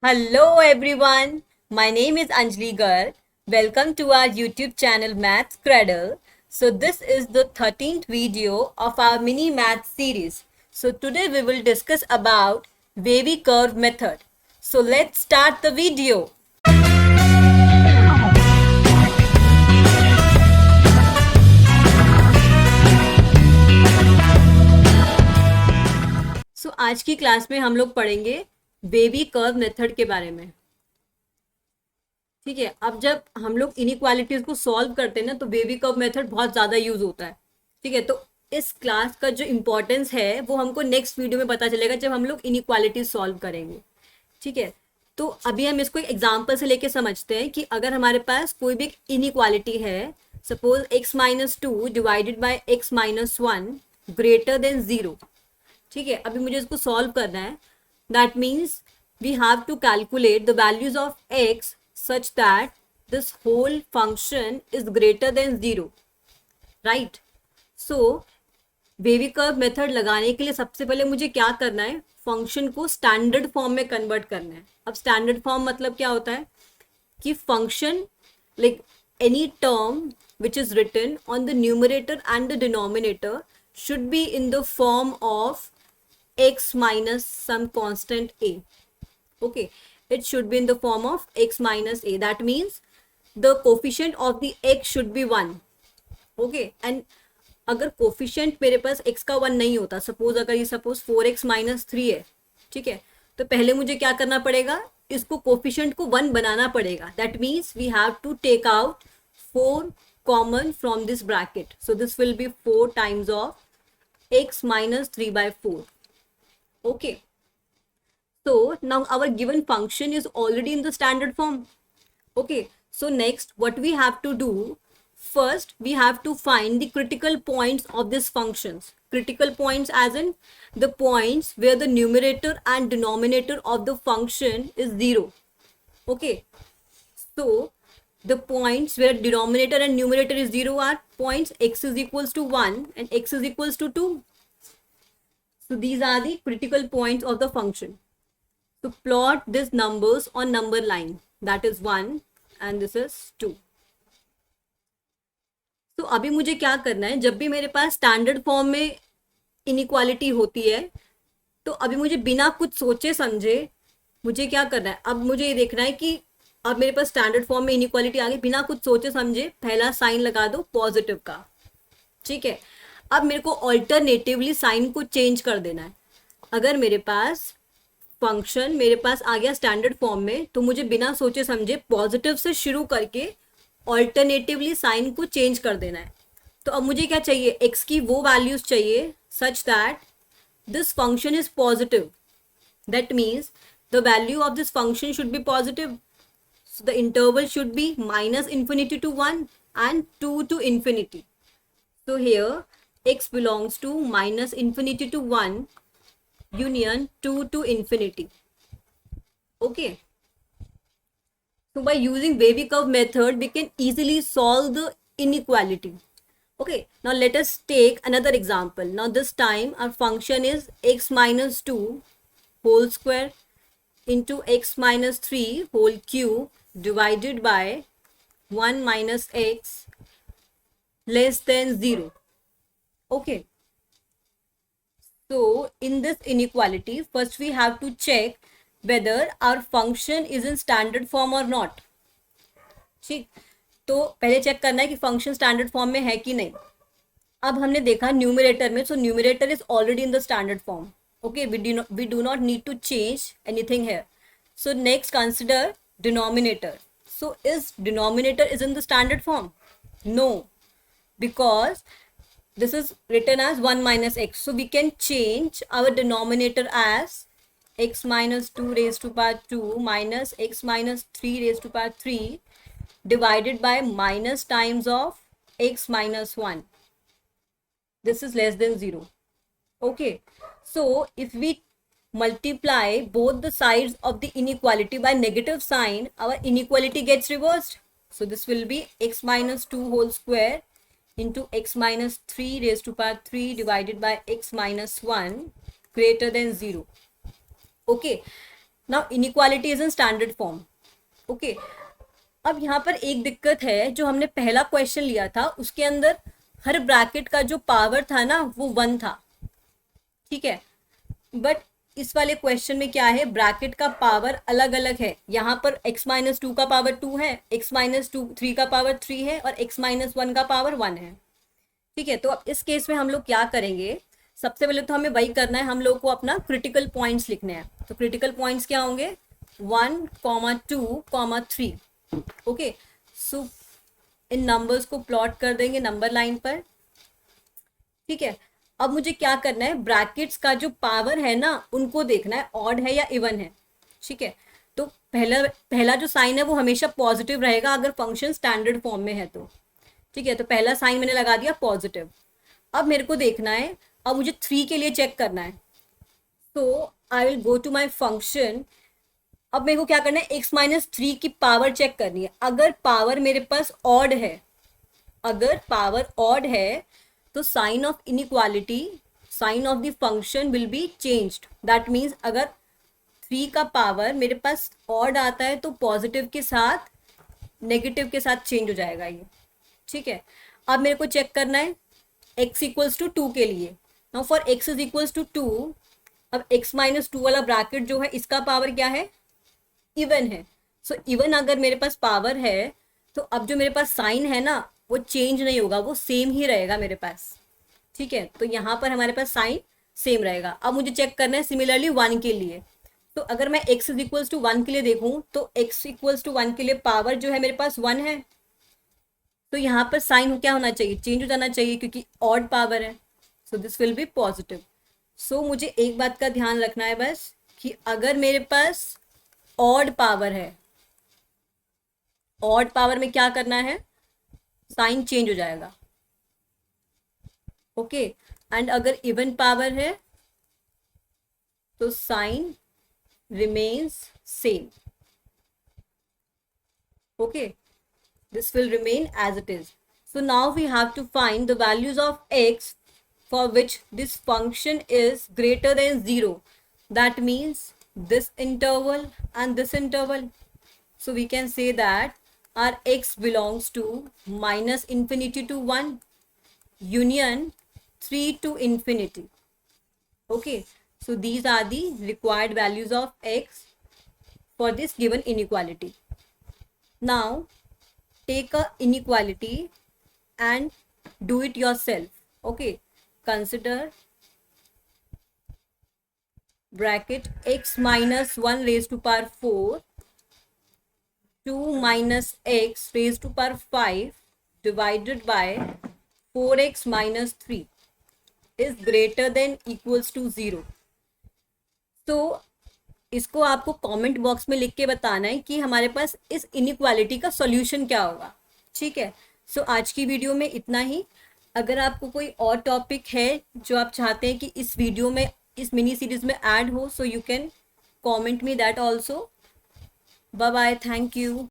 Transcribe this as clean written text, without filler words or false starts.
Hello everyone, my name is Anjali Garg. Welcome to our YouTube channel Maths Cradle. So this is the 13th video of our mini math series. So today we will discuss about wavy curve method. So let's start the video. So आज की class में हम लोग पढ़ेंगे wavy curve method के बारे में। ठीक है, अब जब हम लोग इनइक्वालिटीज को सॉल्व करते हैं ना तो वेवी कर्व मेथड बहुत ज़्यादा यूज होता है। ठीक है, तो इस क्लास का जो इम्पोर्टेंस है वो हमको नेक्स्ट वीडियो में पता चलेगा जब हम लोग इनइक्वालिटीज सॉल्व करेंगे। ठीक है, तो अभी हम इसको एक एग्जाम्पल से लेके समझते हैं कि अगर हमारे पास कोई भी इनइक्वालिटी है, suppose x-2 divided by x-1 greater than 0। ठीक है, अभी मुझे इसको सॉल्व करना है। That means we have to calculate the values of x such that this whole function is greater than 0, right? So wavy curve method लगाने के लिए सबसे पहले मुझे क्या करना है, फंक्शन को स्टैंडर्ड फॉर्म में कन्वर्ट करना है। अब स्टैंडर्ड फॉर्म मतलब क्या होता है कि function like any term which is written on the numerator and the denominator should be in the form of x minus some constant a. Okay, it should be in the form of x minus a. That means the coefficient of the x should be 1. Okay, and अगर coefficient मेरे पास x का 1 नहीं होता, suppose अगर ये suppose 4x minus 3 है, ठीक है, तो पहले मुझे क्या करना पड़ेगा, इसको कोफिशिएंट को 1 बनाना पड़ेगा। That means we have to take out 4 common from this bracket, so this will be 4 times of x minus 3 by 4. Okay, so now our given function is already in the standard form. Okay, so next what we have to do, first we have to find the critical points of these functions. Critical points as in the points where the numerator and denominator of the function is 0. Okay, so the points where denominator and numerator is 0 are points x is equals to 1 and x is equals to 2. So these are the critical points of the function. So plot these numbers on number line, that is 1 and this is 2. तो अभी मुझे क्या करना है, जब भी मेरे पास standard form में इनइक्वालिटी होती है तो अभी मुझे बिना कुछ सोचे समझे मुझे क्या करना है, अब मुझे ये देखना है कि अब मेरे पास स्टैंडर्ड फॉर्म में इनइक्वालिटी आ गई, बिना कुछ सोचे समझे पहला साइन लगा दो पॉजिटिव का। ठीक है, अब मेरे को ऑल्टरनेटिवली साइन को चेंज कर देना है। अगर मेरे पास फंक्शन मेरे पास आ गया स्टैंडर्ड फॉर्म में तो मुझे बिना सोचे समझे पॉजिटिव से शुरू करके ऑल्टरनेटिवली साइन को चेंज कर देना है। तो अब मुझे क्या चाहिए, एक्स की वो वैल्यूज चाहिए such that this function is positive. That means the value of this function should be positive. So the interval should be minus infinity to 1 and 2 to infinity. So here x belongs to minus infinity to 1 union 2 to infinity. Okay. So by using wavy curve method we can easily solve the inequality. Okay. Now let us take another example. Now this time our function is x minus 2 whole square into x minus 3 whole cube divided by 1 minus x less than 0. Okay, so in this inequality first we have to check whether our function is in standard form or not. ठीक, तो पहले check करना है कि function standard form में है कि नहीं। अब हमने देखा न्यूमरेटर में, so numerator is already in the standard form. Okay, we do not need to change anything here. So next consider denominator. So is denominator is in the standard form? No, because this is written as 1 minus x. So we can change our denominator as x minus 2 raised to power 2 minus x minus 3 raised to power 3 divided by minus times of x minus 1. This is less than 0. Okay, so if we multiply both the sides of the inequality by negative sign, our inequality gets reversed. So this will be x minus 2 whole square into x minus 3 raised to power 3 divided by x minus 1 greater than 0. Okay, now inequality is in standard form. Okay, अब यहाँ पर एक दिक्कत है, जो हमने पहला question लिया था उसके अंदर हर ब्रैकेट का जो पावर था ना वो 1 था, ठीक है। बट इस वाले क्वेश्चन में क्या है, ब्रैकेट का पावर अलग अलग है। यहाँ पर x-2 का पावर 2 है, x-3 का पावर 3 है और x-1 का पावर 1 है, ठीक है। तो अब इस केस में हम लोग क्या करेंगे, सबसे पहले तो हमें वही करना है, हम लोग को अपना क्रिटिकल पॉइंट्स लिखने हैं। तो क्रिटिकल पॉइंट्स क्या होंगे, 1, 2, 3। ओके, सो इन नंबर्स को प्लॉट कर देंगे नंबर लाइन पर, ठीक है। अब मुझे क्या करना है, ब्रैकेट्स का जो पावर है ना उनको देखना है, ऑड है या इवन है, ठीक है। तो पहला पहला जो साइन है वो हमेशा पॉजिटिव रहेगा अगर फंक्शन स्टैंडर्ड फॉर्म में है तो, ठीक है। तो पहला साइन मैंने लगा दिया पॉजिटिव। अब मेरे को देखना है, अब मुझे 3 के लिए चेक करना है। तो I will go to my function. अब मेरे को क्या करना है, x-3 की पावर चेक करनी है। अगर पावर मेरे पास ऑड है, अगर पावर ऑड है तो sign of inequality, sign of the function will be changed. दैट मीन्स अगर 3 का पावर मेरे पास ऑड आता है तो पॉजिटिव के साथ नेगेटिव के साथ चेंज हो जाएगा ये, ठीक है। अब मेरे को चेक करना है x=2 के लिए। नाउ फॉर x=2, अब x-2 वाला ब्रैकेट जो है इसका पावर क्या है, इवन है। सो इवन अगर मेरे पास पावर है तो अब जो मेरे पास साइन है ना वो चेंज नहीं होगा, वो सेम ही रहेगा मेरे पास, ठीक है। तो यहाँ पर हमारे पास साइन सेम रहेगा। अब मुझे चेक करना है सिमिलरली 1 के लिए। तो अगर मैं x=1 के लिए देखूं तो x=1 के लिए पावर जो है मेरे पास 1 है, तो यहाँ पर साइन क्या होना चाहिए, चेंज हो जाना चाहिए क्योंकि ऑड पावर है। So this will be positive. So मुझे एक बात का ध्यान रखना है बस, कि अगर मेरे पास ऑड पावर है, ऑड पावर में क्या करना है, साइन चेंज हो जाएगा, ओके। एंड अगर इवन पावर है तो sign remains same, okay. this will remain as it is. So now we have to find the values of x for which this function is greater than 0. That means this interval and this interval. So we can say that our x belongs to -infinity to 1 union 3 to infinity. Okay, so these are the required values of x for this given inequality. Now take a inequality and do it yourself. Okay, consider bracket x-1 raised to power 4 2 minus x raised to power 5 divided by 4x minus 3 is greater than equals to 0. तो इसको आपको comment box में लिख के बताना है कि हमारे पास इस इनइक्वालिटी का सॉल्यूशन क्या होगा, ठीक है। सो आज की वीडियो में इतना ही। अगर आपको कोई और टॉपिक है जो आप चाहते हैं कि इस वीडियो में, इस मिनी सीरीज में ऐड हो, so you can comment me that also. Bye bye, thank you.